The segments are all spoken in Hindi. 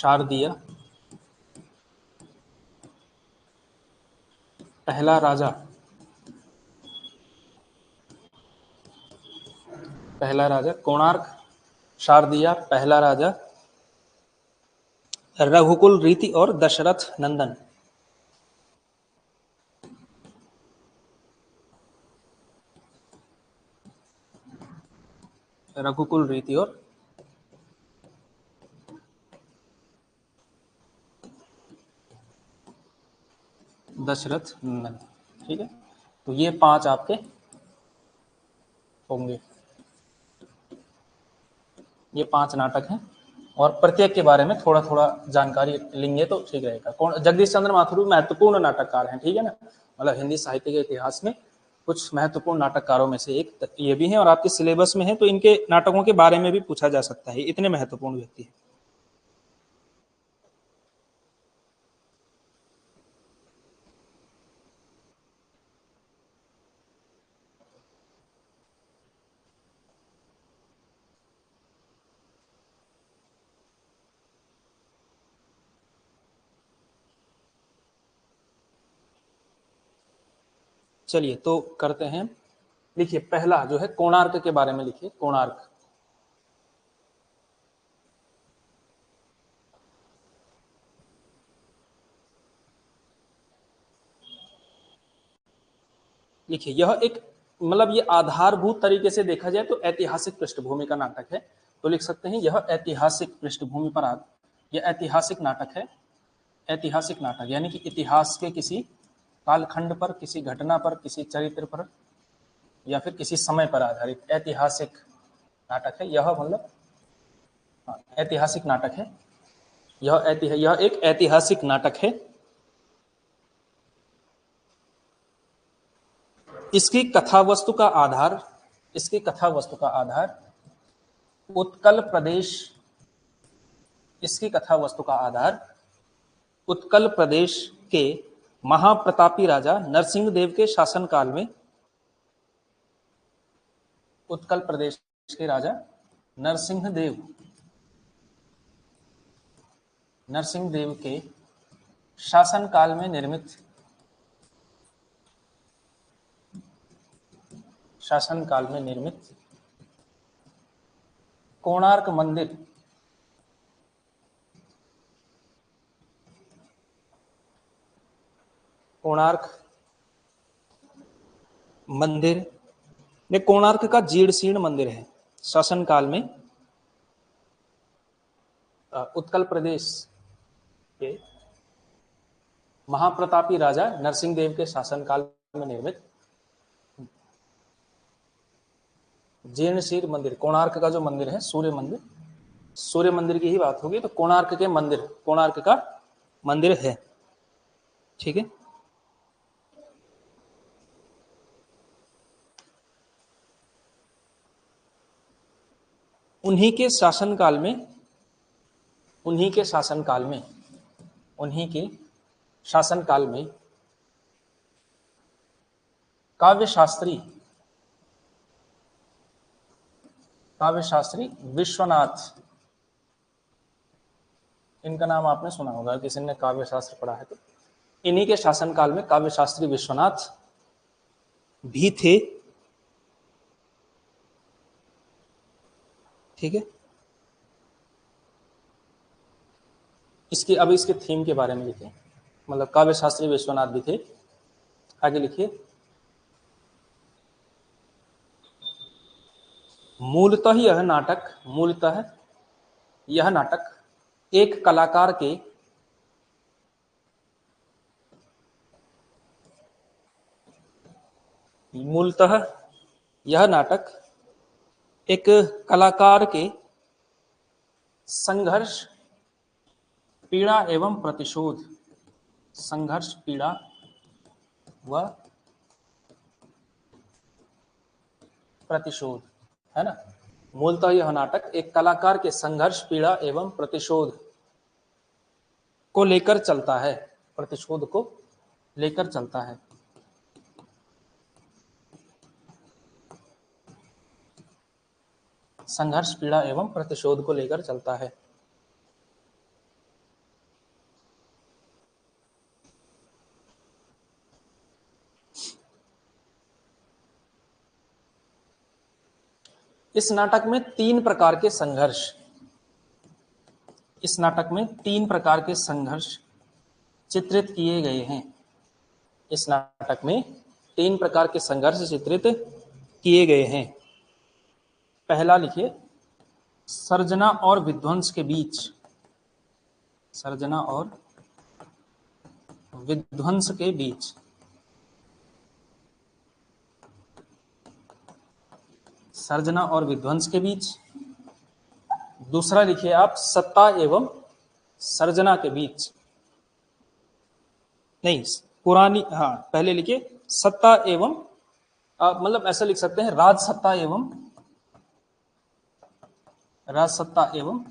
शारदीय, पहला राजा, पहला राजा कोणार्क, शारदीय, पहला राजा, रघुकुल रीति और दशरथ नंदन। रघुकुल रीति और दशरथ नंदन। ठीक है, तो ये 5 आपके होंगे, ये 5 नाटक हैं और प्रत्येक के बारे में थोड़ा थोड़ा जानकारी लेंगे तो ठीक रहेगा। कौन? जगदीश चंद्र माथुर महत्वपूर्ण नाटककार हैं, ठीक है ना, मतलब हिंदी साहित्य के इतिहास में कुछ महत्वपूर्ण नाटककारों में से एक ये भी हैं और आपके सिलेबस में है, तो इनके नाटकों के बारे में भी पूछा जा सकता है, इतने महत्वपूर्ण व्यक्ति हैं। चलिए तो करते हैं, लिखिए पहला जो है कोणार्क के बारे में लिखिए, कोणार्क। लिखिए यह एक मतलब ये आधारभूत तरीके से देखा जाए तो ऐतिहासिक पृष्ठभूमि का नाटक है, तो लिख सकते हैं यह ऐतिहासिक पृष्ठभूमि पर यह ऐतिहासिक नाटक है। ऐतिहासिक नाटक यानी कि इतिहास के किसी कालखंड पर, किसी घटना पर, किसी चरित्र पर या फिर किसी समय पर आधारित ऐतिहासिक नाटक है यह, मतलब ऐतिहासिक नाटक है यह एक ऐतिहासिक नाटक है। इसकी कथा वस्तु का आधार, इसकी कथा वस्तु का आधार उत्कल प्रदेश, इसकी कथा वस्तु का आधार उत्कल प्रदेश के महाप्रतापी राजा नरसिंह देव के शासनकाल में, उत्कल प्रदेश के राजा नरसिंह देव के शासनकाल में निर्मित, शासनकाल में निर्मित कोणार्क मंदिर, कोणार्क मंदिर ये कोणार्क का जीर्ण शीर्ण मंदिर है। शासनकाल में उत्कल प्रदेश के महाप्रतापी राजा नरसिंह देव के शासनकाल में निर्मित जीर्ण शीर्ण मंदिर, कोणार्क का जो मंदिर है, सूर्य मंदिर, सूर्य मंदिर की ही बात होगी तो कोणार्क के मंदिर, कोणार्क का मंदिर है। ठीक है, उन्हीं के शासनकाल में, उन्हीं के शासनकाल में, उन्हीं के शासनकाल में काव्यशास्त्री, काव्यशास्त्री विश्वनाथ, इनका नाम आपने सुना होगा, किसी ने काव्य शास्त्र पढ़ा है तो, इन्हीं के शासनकाल में काव्यशास्त्री विश्वनाथ भी थे। ठीक है, इसकी अब इसके थीम के बारे में लिखे, मतलब काव्यशास्त्री विश्वनाथ भी थे। आगे लिखिए, मूलतः यह नाटक, मूलतः यह नाटक एक कलाकार के, मूलतः यह नाटक एक कलाकार के संघर्ष, पीड़ा एवं प्रतिशोध, संघर्ष, पीड़ा व प्रतिशोध, है ना। मूलतः यह नाटक एक कलाकार के संघर्ष, पीड़ा एवं प्रतिशोध को लेकर चलता है, प्रतिशोध को लेकर चलता है। संघर्ष, पीड़ा एवं प्रतिशोध को लेकर चलता है। इस नाटक में 3 प्रकार के संघर्ष, इस नाटक में 3 प्रकार के संघर्ष चित्रित किए गए हैं। इस नाटक में 3 प्रकार के संघर्ष चित्रित किए गए हैं। पहला लिखिए, सर्जना और विध्वंस के बीच, सर्जना और विध्वंस के बीच, सर्जना और विध्वंस के बीच। दूसरा लिखिए आप, सत्ता एवं सर्जना के बीच, नहीं पुरानी, हाँ पहले लिखिए सत्ता एवं, मतलब ऐसा लिख सकते हैं राजसत्ता एवं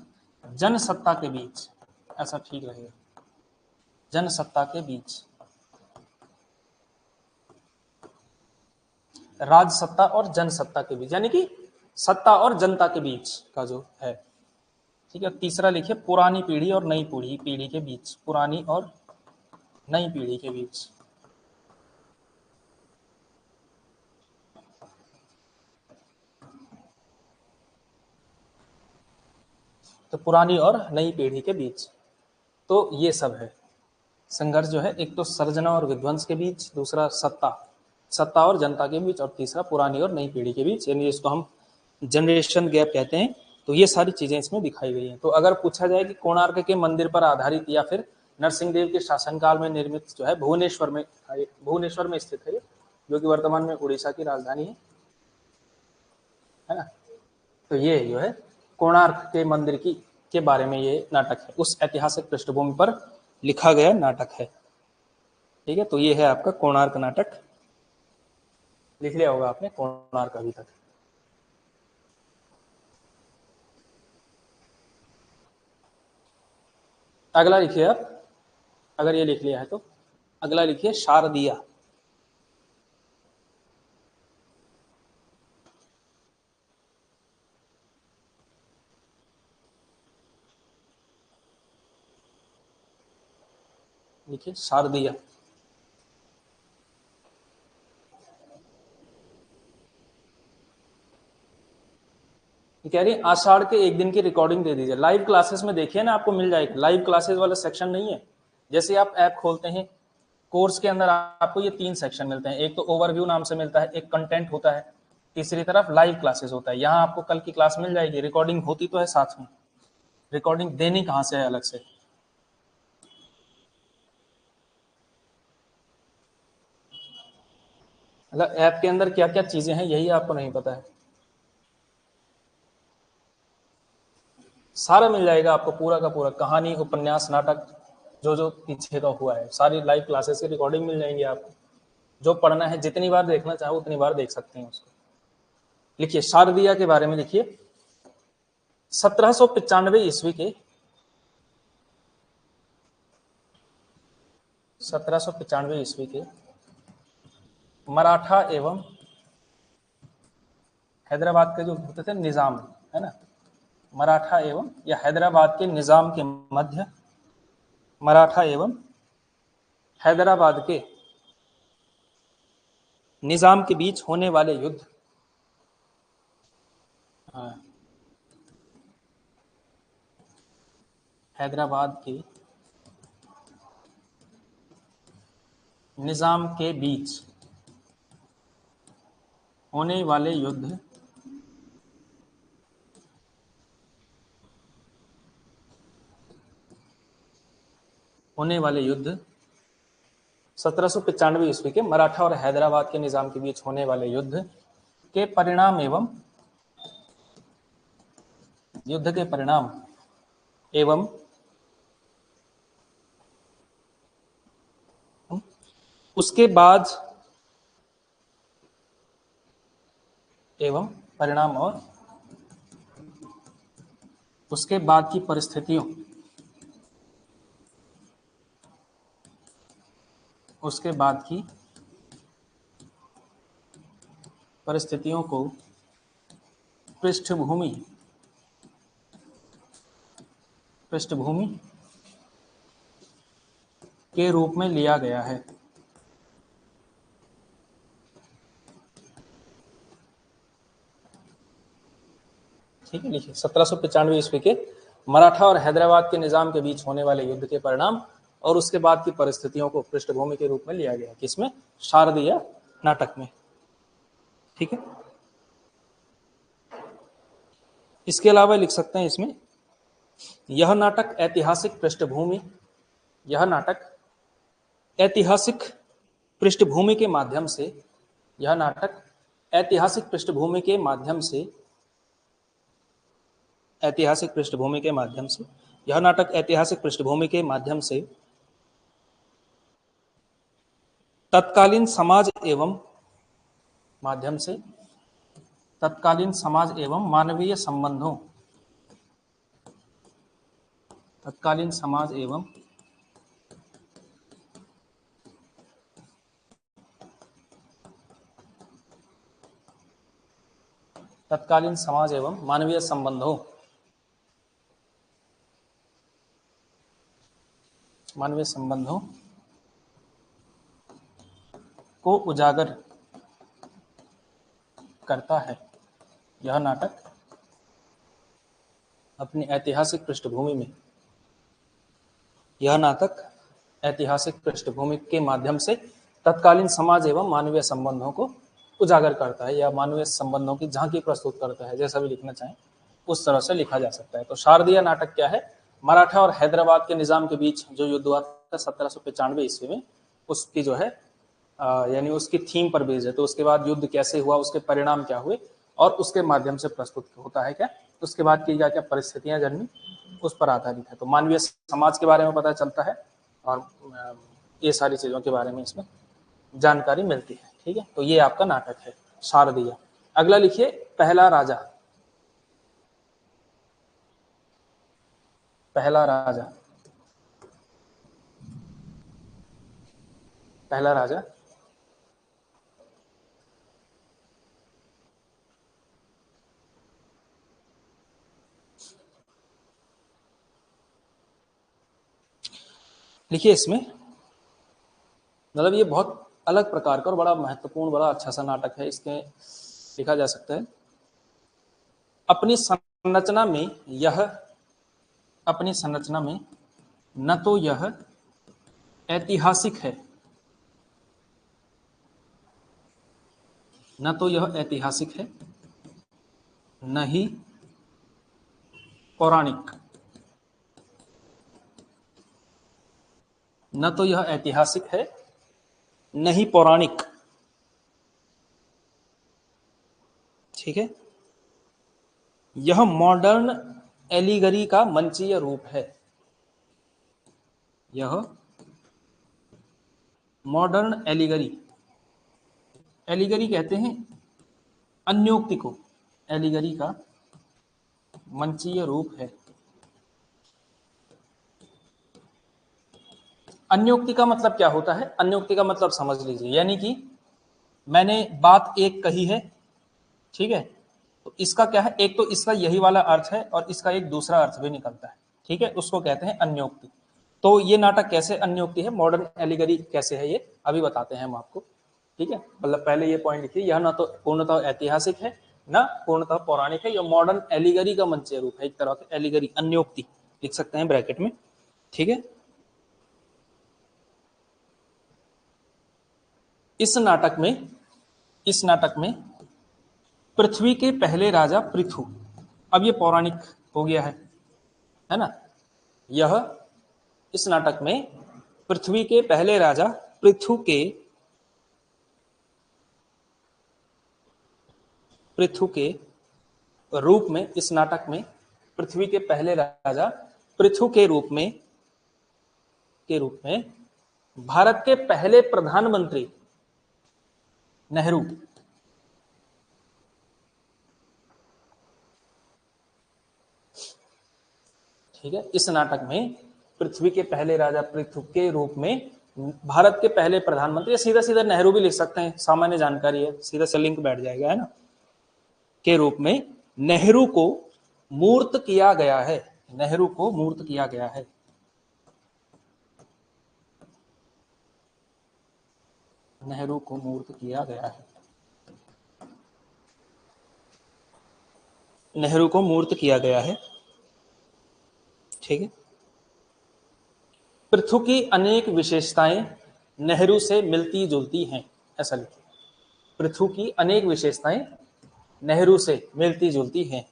जनसत्ता के बीच, ऐसा ठीक रहेगा, जनसत्ता के बीच, राजसत्ता और जनसत्ता के बीच, यानी कि सत्ता और जनता के बीच का जो है, ठीक है। तीसरा लिखिए, पुरानी पीढ़ी और नई पीढ़ी के बीच, पुरानी और नई पीढ़ी के बीच। तो पुरानी और नई पीढ़ी के बीच, तो ये सब है संघर्ष जो है, एक तो सर्जना और विध्वंस के बीच, दूसरा सत्ता और जनता के बीच, और तीसरा पुरानी और नई पीढ़ी के बीच, यानी इसको हम जनरेशन गैप कहते हैं। तो ये सारी चीजें इसमें दिखाई गई हैं। तो अगर पूछा जाए कि कोणार्क के मंदिर पर आधारित या फिर नरसिंहदेव के शासनकाल में निर्मित जो है, भुवनेश्वर में स्थित है, जो कि वर्तमान में उड़ीसा की राजधानी है ना। तो ये जो है कोणार्क के मंदिर के बारे में ये नाटक है, उस ऐतिहासिक पृष्ठभूमि पर लिखा गया नाटक है, ठीक है। तो ये है आपका कोणार्क नाटक, लिख लिया होगा आपने कोणार्क अभी तक। अगला लिखिए आप, अगर ये लिख लिया है तो अगला लिखिए शारदिया। लिखिए शारदिया। कह रही आषाढ़ के एक दिन की रिकॉर्डिंग दे दीजिए। लाइव क्लासेस में देखिए ना, आपको मिल जाएगा, लाइव क्लासेस वाला सेक्शन नहीं है। जैसे आप ऐप खोलते हैं, कोर्स के अंदर आपको ये 3 सेक्शन मिलते हैं, एक तो ओवरव्यू नाम से मिलता है, एक कंटेंट होता है, तीसरी तरफ लाइव क्लासेस होता है। यहाँ आपको कल की क्लास मिल जाएगी, रिकॉर्डिंग होती तो है साथ में, रिकॉर्डिंग देनी कहाँ से है अलग से। मतलब ऐप के अंदर क्या क्या चीजें हैं यही आपको नहीं पता है, सारा मिल जाएगा आपको, पूरा का पूरा कहानी, उपन्यास, नाटक, जो जो पीछे का हुआ है, सारी लाइव क्लासेस की रिकॉर्डिंग मिल जाएंगी आपको। जो पढ़ना है, जितनी बार देखना चाहो उतनी बार देख सकते हैं उसको। लिखिए शारदिया के बारे में लिखिए, 1795 ईस्वी के, 1795 ईस्वी के मराठा एवं हैदराबाद के जो होते थे निजाम, है ना, मराठा एवं या हैदराबाद के निजाम के मध्य, मराठा एवं हैदराबाद के निजाम के बीच होने वाले युद्ध, हाँ, हैदराबाद के निजाम के बीच होने वाले युद्ध होने वाले युद्ध 1795 ईस्वी के मराठा और हैदराबाद के निजाम के बीच होने वाले युद्ध के परिणाम एवं युद्ध के परिणाम एवं उसके बाद एवं परिणाम और उसके बाद की परिस्थितियों, उसके बाद की परिस्थितियों को पृष्ठभूमि पृष्ठभूमि के रूप में लिया गया है। ठीक है, लिखिए 1795 ईस्वी के मराठा और हैदराबाद के निजाम के बीच होने वाले युद्ध के परिणाम और उसके बाद की परिस्थितियों को पृष्ठभूमि के रूप में लिया गया, किसमें? शारदीय नाटक में। ठीक है, इसके अलावा लिख सकते हैं इसमें, यह नाटक ऐतिहासिक पृष्ठभूमि, यह नाटक ऐतिहासिक पृष्ठभूमि के माध्यम से, यह नाटक ऐतिहासिक पृष्ठभूमि के माध्यम से, ऐतिहासिक पृष्ठभूमि के माध्यम से, यह नाटक ऐतिहासिक पृष्ठभूमि के माध्यम से तत्कालीन समाज एवं माध्यम से तत्कालीन समाज एवं मानवीय संबंधों, तत्कालीन समाज एवं तत्कालीन समाज एवं मानवीय संबंधों, मानवीय संबंधों को उजागर करता है। यह नाटक अपनी ऐतिहासिक पृष्ठभूमि में, यह नाटक ऐतिहासिक पृष्ठभूमि के माध्यम से तत्कालीन समाज एवं मानवीय संबंधों को उजागर करता है या मानवीय संबंधों की झांकी प्रस्तुत करता है, जैसा भी लिखना चाहें उस तरह से लिखा जा सकता है। तो शारदीय नाटक क्या है? मराठा और हैदराबाद के निजाम के बीच जो युद्ध हुआ था 1795 ईस्वी में, उसकी जो है यानी उसकी थीम पर बेस्ड है। तो उसके बाद युद्ध कैसे हुआ, उसके परिणाम क्या हुए, और उसके माध्यम से प्रस्तुत होता है क्या, उसके बाद की क्या क्या परिस्थितियां जन्मी, उस पर आधारित है। तो मानवीय समाज के बारे में पता चलता है और ये सारी चीजों के बारे में इसमें जानकारी मिलती है। ठीक है, तो ये आपका नाटक है शारदीय। अगला लिखिए पहला राजा। पहला राजा, पहला राजा लिखिए इसमें, मतलब ये बहुत अलग प्रकार का और बड़ा महत्वपूर्ण, बड़ा अच्छा सा नाटक है। इसके लिखा जा सकता है, अपनी संरचना में यह, अपनी संरचना में न तो यह ऐतिहासिक है, न तो यह ऐतिहासिक है, न ही पौराणिक, न तो यह ऐतिहासिक है, न ही पौराणिक। ठीक है, यह मॉडर्न एलिगरी का मंचीय रूप है। यह मॉडर्न एलिगरी, एलिगरी कहते हैं अन्योक्ति को, एलिगरी का मंचीय रूप है। अन्योक्ति का मतलब क्या होता है? अन्योक्ति का मतलब समझ लीजिए, यानी कि मैंने बात एक कही है, ठीक है, तो इसका क्या है, एक तो इसका यही वाला अर्थ है और इसका एक दूसरा अर्थ भी निकलता है। ठीक है, उसको कहते हैं अन्योक्ति। तो ये नाटक कैसे अन्योक्ति है, मॉडर्न एलिगरी कैसे है, ये अभी बताते हैं हम आपको। ठीक है, मतलब पहले ये पॉइंट लिखिए, यह ना तो पूर्णतः ऐतिहासिक है, ना पूर्णतः पौराणिक है, यह मॉडर्न एलिगरी का मंचीय रूप है, एक तरह का एलिगरी, अन्योक्ति लिख सकते हैं ब्रैकेट में। ठीक है, इस नाटक में, इस नाटक में पृथ्वी के पहले राजा पृथु, अब ये पौराणिक हो गया है ना, यह इस नाटक में पृथ्वी के पहले राजा पृथु के, पृथु के रूप में, इस नाटक में पृथ्वी के पहले राजा पृथु के रूप में, के रूप में भारत के पहले प्रधानमंत्री नेहरू, ठीक है, इस नाटक में पृथ्वी के पहले राजा पृथु के रूप में भारत के पहले प्रधानमंत्री, सीधा सीधा नेहरू भी लिख सकते हैं, सामान्य जानकारी है, सीधा से लिंक बैठ जाएगा, है ना, के रूप में नेहरू को मूर्त किया गया है, नेहरू को मूर्त किया गया है। नेहरू को मूर्त किया गया है। नेहरू को मूर्त किया गया है। ठीक है। पृथु की अनेक विशेषताएं नेहरू से मिलती जुलती हैं, ऐसा लिखिए। पृथु की अनेक विशेषताएं नेहरू से मिलती जुलती हैं।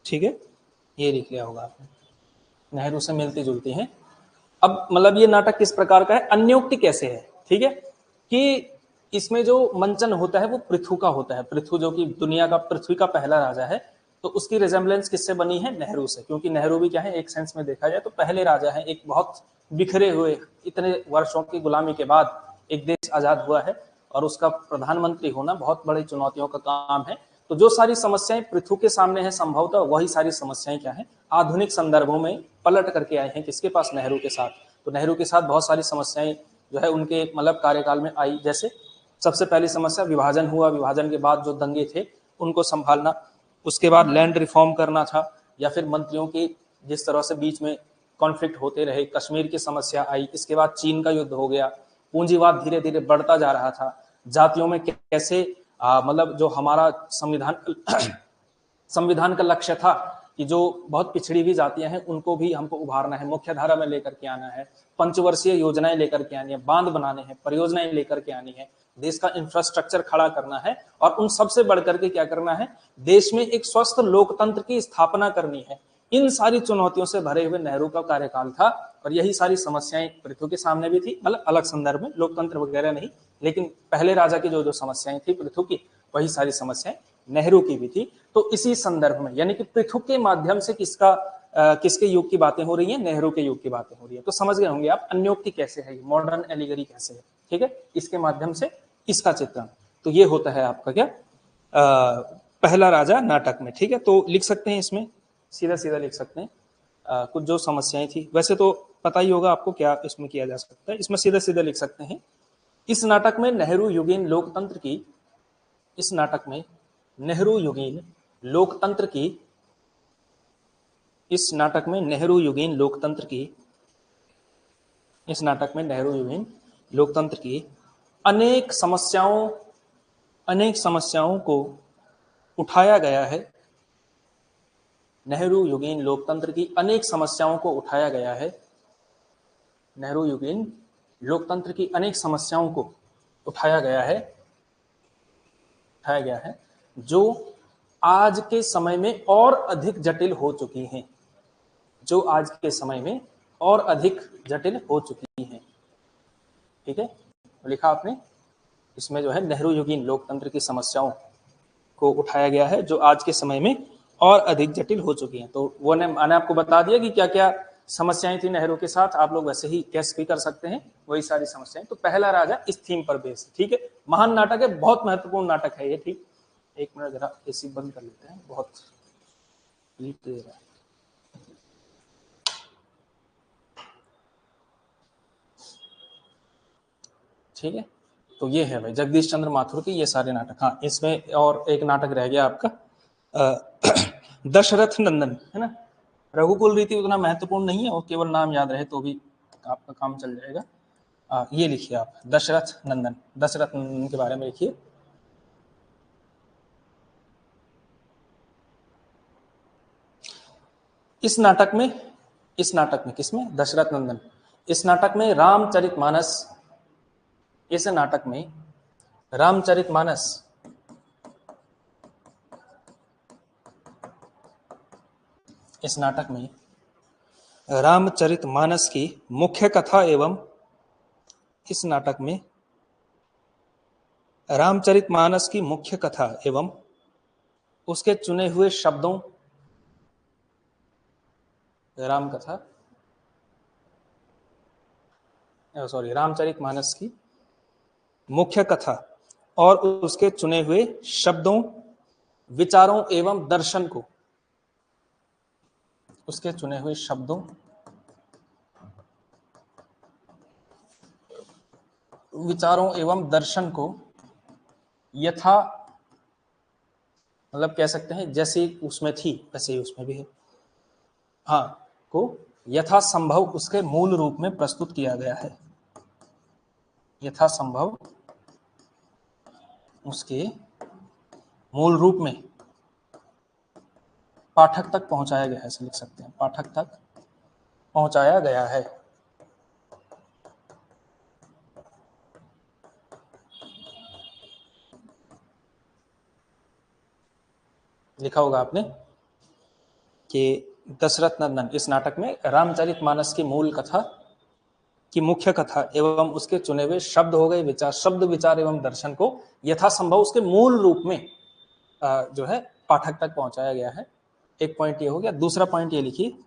ठीक है, ये लिख लिया होगा आपने, नेहरू से मिलती जुलती हैं। अब मतलब ये नाटक किस प्रकार का है, अन्योक्ति कैसे है, ठीक है, कि इसमें जो मंचन होता है वो पृथु का होता है। पृथु जो कि दुनिया का, पृथ्वी का पहला राजा है, तो उसकी रिजेम्बलेंस किससे बनी है, नेहरू से, क्योंकि नेहरू भी क्या है, एक सेंस में देखा जाए तो पहले राजा है। एक बहुत बिखरे हुए, इतने वर्षों की गुलामी के बाद एक देश आजाद हुआ है और उसका प्रधानमंत्री होना बहुत बड़ी चुनौतियों का काम है। तो जो सारी समस्याएं पृथु के सामने है, संभवतः वही सारी समस्याएं क्या है, आधुनिक संदर्भों में पलट करके आए हैं किसके पास, नेहरू के साथ। तो नेहरू के साथ बहुत सारी समस्याएं जो है उनके मतलब कार्यकाल में आई। जैसे सबसे पहली समस्या विभाजन हुआ, विभाजन के बाद जो दंगे थे उनको संभालना, उसके बाद लैंड रिफॉर्म करना था, या फिर मंत्रियों की जिस तरह से बीच में कॉन्फ्लिक्ट होते रहे, कश्मीर की समस्या आई, इसके बाद चीन का युद्ध हो गया, पूंजीवाद धीरे धीरे बढ़ता जा रहा था, जातियों में कैसे मतलब जो हमारा संविधान का लक्ष्य था कि जो बहुत पिछड़ी हुई जातियां हैं उनको भी हमको उभारना है, मुख्य धारा में लेकर के आना है, पंचवर्षीय योजनाएं लेकर के आनी है, बांध बनाने हैं, परियोजनाएं लेकर के आनी है, देश का इंफ्रास्ट्रक्चर खड़ा करना है, और उन सबसे बढ़कर के क्या करना है, देश में एक स्वस्थ लोकतंत्र की स्थापना करनी है। इन सारी चुनौतियों से भरे हुए नेहरू का कार्यकाल था, और यही सारी समस्याएं पृथु के सामने भी थी, मतलब अलग संदर्भ में, लोकतंत्र वगैरह नहीं, लेकिन पहले राजा की जो जो समस्याएं थी पृथु की, वही सारी समस्याएं नेहरू की भी थी। तो इसी संदर्भ में, यानी कि पृथु के माध्यम से किसके युग की बातें हो रही हैं, नेहरू के युग की बातें हो रही है। तो समझ गए होंगे आप अन्योक्ति कैसे है, मॉडर्न एलिगरी कैसे है। ठीक है, इसके माध्यम से इसका चित्रण, तो ये होता है आपका क्या, पहला राजा नाटक में। ठीक है, तो लिख सकते हैं इसमें, सीधा सीधा लिख सकते हैं कुछ जो समस्याएं थी। वैसे तो पता ही होगा आपको क्या इसमें किया जा सकता है, इसमें सीधा सीधा लिख सकते हैं, इस नाटक में नेहरू युगीन लोकतंत्र की, इस नाटक में नेहरू युगीन लोकतंत्र की, इस नाटक में नेहरू युगीन लोकतंत्र की, इस नाटक में नेहरू युगीन लोकतंत्र की अनेक समस्याओं को उठाया गया है। नेहरू युगीन लोकतंत्र की अनेक समस्याओं को उठाया गया है। नेहरू युगीन लोकतंत्र की अनेक समस्याओं को उठाया गया है, जो आज के समय में और अधिक जटिल हो चुकी हैं, जो आज के समय में और अधिक जटिल हो चुकी हैं। ठीक है, तो लिखा आपने, इसमें जो है नेहरू युगीन लोकतंत्र की समस्याओं को उठाया गया है जो आज के समय में और अधिक जटिल हो चुकी हैं। तो वो मैंने आपको बता दिया कि क्या क्या समस्याएं थी नेहरू के साथ, आप लोग वैसे ही कैस भी कर सकते हैं, वही सारी समस्याएं। तो पहला राजा इस थीम पर बेस्ड। ठीक है, महान नाटक है, बहुत महत्वपूर्ण नाटक है ये। ठीक, एक मिनट जरा एसी बंद कर लेते हैं, बहुत हीट दे रहा है। ठीक है, तो ये है भाई जगदीश चंद्र माथुर के ये सारे नाटक। हाँ, इसमें और एक नाटक रह गया आपका दशरथ नंदन, है ना। रघुकुल रीति उतना महत्वपूर्ण नहीं है, और केवल नाम याद रहे तो भी आपका काम चल जाएगा। ये लिखिए आप, दशरथ नंदन, दशरथ नंदन के बारे में लिखिए। इस नाटक में किसमें, दशरथ नंदन, इस नाटक में रामचरितमानस, इस नाटक में रामचरितमानस, इस नाटक में रामचरितमानस की मुख्य कथा एवं, इस नाटक में रामचरितमानस की मुख्य कथा एवं उसके चुने हुए शब्दों, रामचरितमानस की मुख्य कथा और उसके चुने हुए शब्दों, विचारों एवं दर्शन को, उसके चुने हुए शब्दों, विचारों एवं दर्शन को यथा, मतलब कह सकते हैं जैसे उसमें थी वैसे ही उसमें भी है, हाँ, को यथासंभव उसके मूल रूप में प्रस्तुत किया गया है। यथासंभव उसके मूल रूप में पाठक तक पहुंचाया गया है, ऐसे लिख सकते हैं, पाठक तक पहुंचाया गया है। लिखा होगा आपने कि दशरथ नंदन इस नाटक में रामचरितमानस की मूल कथा की मुख्य कथा एवं उसके चुने हुए शब्द हो गए विचार, शब्द विचार एवं दर्शन को यथासंभव उसके मूल रूप में जो है पाठक तक पहुंचाया गया है। एक पॉइंट ये हो गया। दूसरा पॉइंट ये लिखिए,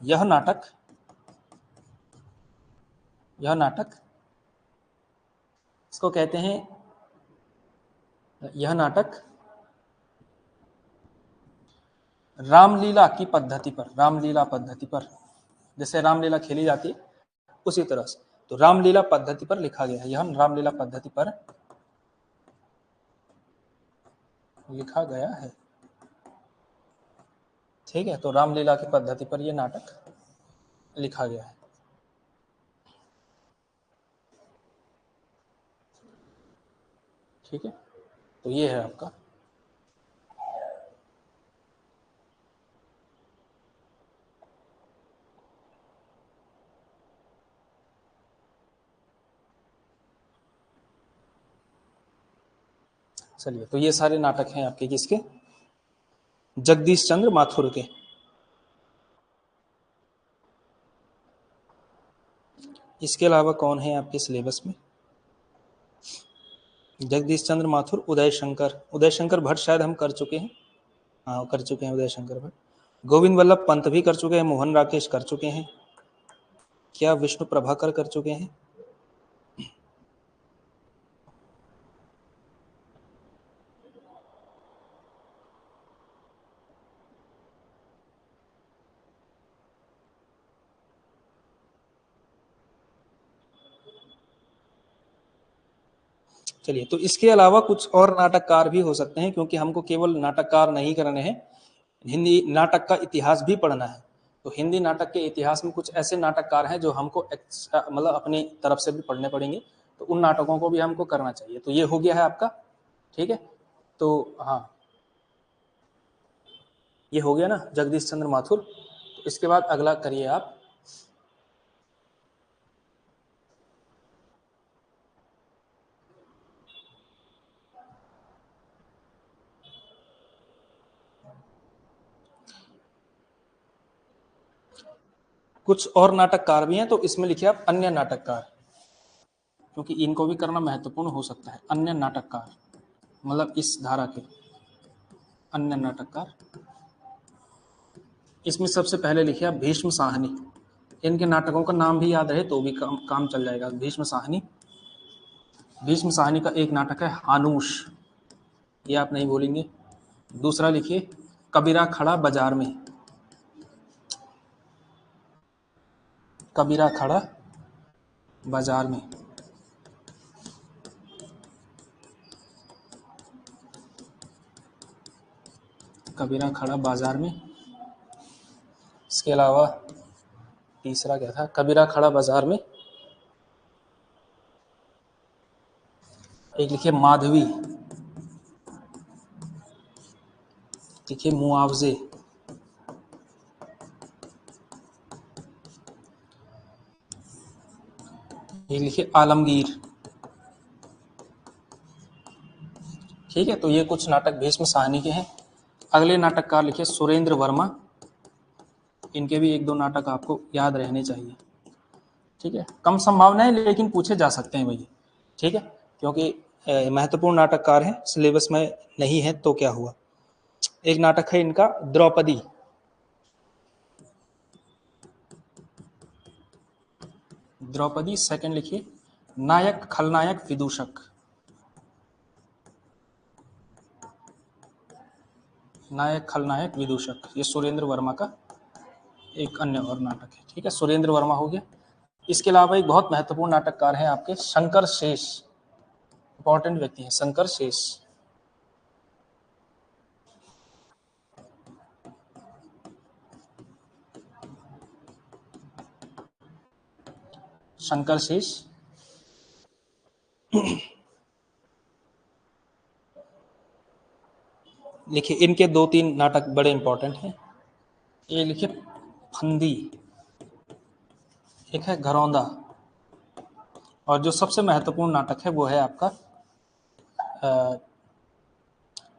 यह नाटक इसको कहते हैं, यह नाटक रामलीला की पद्धति पर, रामलीला पद्धति पर, जैसे रामलीला खेली जाती है उसी तरह से, तो रामलीला पद्धति पर लिखा गया है। यह रामलीला पद्धति पर लिखा गया है। ठीक है, तो रामलीला की पद्धति पर यह नाटक लिखा गया है। ठीक है, तो ये है आपका। चलिए, तो ये सारे नाटक हैं आपके किसके, जगदीश चंद्र माथुर के। इसके अलावा कौन है आपके सिलेबस में, जगदीश चंद्र माथुर, उदय शंकर भट्ट शायद हम कर चुके हैं, हाँ कर चुके हैं उदय शंकर भट्ट। गोविंद वल्लभ पंत भी कर चुके हैं, मोहन राकेश कर चुके हैं, क्या विष्णु प्रभाकर कर चुके हैं। चलिए, तो इसके अलावा कुछ और नाटककार भी हो सकते हैं, क्योंकि हमको केवल नाटककार नहीं करने हैं, हिंदी नाटक का इतिहास भी पढ़ना है। तो हिंदी नाटक के इतिहास में कुछ ऐसे नाटककार हैं जो हमको मतलब अपनी तरफ से भी पढ़ने पड़ेंगे, तो उन नाटकों को भी हमको करना चाहिए। तो ये हो गया है आपका। ठीक है, तो हाँ, ये हो गया ना जगदीश चंद्र माथुर। तो इसके बाद अगला करिए आप, कुछ और नाटककार भी हैं, तो इसमें लिखिए आप अन्य नाटककार, क्योंकि इनको भी करना महत्वपूर्ण हो सकता है। अन्य नाटककार मतलब इस धारा के अन्य नाटककार। इसमें सबसे पहले लिखिए आप भीष्म साहनी। इनके नाटकों का नाम भी याद रहे तो भी काम चल जाएगा। भीष्म साहनी, भीष्म साहनी का एक नाटक है हानूश, ये आप नहीं भूलेंगे। दूसरा लिखिए कबीरा खड़ा बाजार में, कबीरा खड़ा बाजार में। कबीरा खड़ा बाजार में। इसके अलावा तीसरा क्या था, कबीरा खड़ा बाजार में। एक लिखिए माधवी, लिखिए मुआवजे। एक लिखिए आलमगीर। ठीक है, तो ये कुछ नाटक भीष्म साहनी के हैं। अगले नाटककार लिखिए सुरेंद्र वर्मा। इनके भी एक दो नाटक आपको याद रहने चाहिए। ठीक है, कम संभावना है लेकिन पूछे जा सकते हैं भैया। ठीक है, क्योंकि महत्वपूर्ण नाटककार हैं, सिलेबस में नहीं है तो क्या हुआ। एक नाटक है इनका द्रौपदी। द्रौपदी। सेकंड लिखिए नायक खलनायक विदूषक। नायक खलनायक विदूषक, ये सुरेंद्र वर्मा का एक अन्य और नाटक है। ठीक है, सुरेंद्र वर्मा हो गया। इसके अलावा एक बहुत महत्वपूर्ण नाटककार हैं आपके शंकर शेष, इंपॉर्टेंट व्यक्ति हैं शंकर शेष। शंकरशीष, लिखिए इनके 2-3 नाटक बड़े इंपॉर्टेंट हैं। ये लिखिए फंदी, एक है घरौंदा, और जो सबसे महत्वपूर्ण नाटक है वो है आपका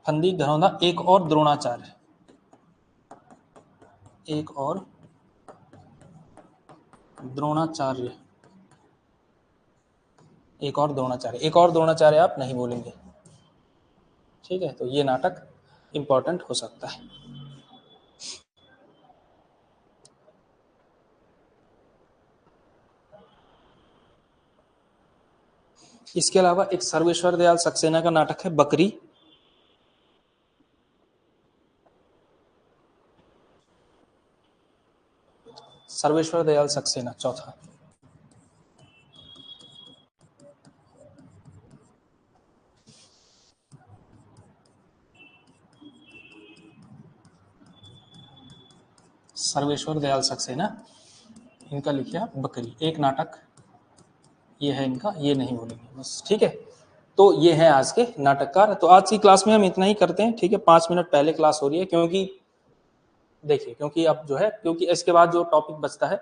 फंदी, घरौंदा, एक और द्रोणाचार्य, एक और द्रोणाचार्य, एक और द्रोणाचार्य, एक और द्रोणाचार्य आप नहीं बोलेंगे, ठीक है। तो ये नाटक इंपॉर्टेंट हो सकता है। इसके अलावा एक सर्वेश्वर दयाल सक्सेना का नाटक है बकरी, सर्वेश्वर दयाल सक्सेना चौथा। सर्वेश्वर दयाल सक्सेना, इनका लिखिए आप बकरी, एक नाटक ये है इनका, ये नहीं बोलेंगे बस, ठीक है। तो ये है आज के नाटककार। तो आज की क्लास में हम इतना ही करते हैं, ठीक है। 5 मिनट पहले क्लास हो रही है, क्योंकि देखिए, क्योंकि अब जो है, क्योंकि इसके बाद जो टॉपिक बचता है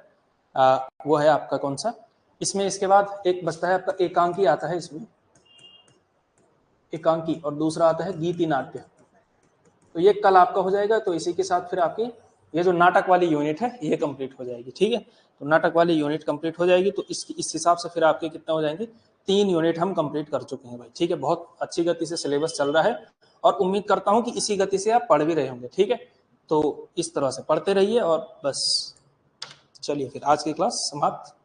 वो है आपका कौन सा, इसमें इसके बाद एक बचता है आपका एकांकी आता है, इसमें एकांकी, और दूसरा आता है गीति नाट्य। तो ये कल आपका हो जाएगा। तो इसी के साथ फिर आपकी ये जो नाटक वाली यूनिट है ये कंप्लीट हो जाएगी, ठीक है। तो नाटक वाली यूनिट कंप्लीट हो जाएगी, तो इस हिसाब से फिर आपके कितना हो जाएंगे, 3 यूनिट हम कंप्लीट कर चुके हैं भाई, ठीक है। बहुत अच्छी गति से सिलेबस चल रहा है, और उम्मीद करता हूं कि इसी गति से आप पढ़ भी रहे होंगे, ठीक है। तो इस तरह से पढ़ते रहिए, और बस चलिए फिर आज की क्लास समाप्त।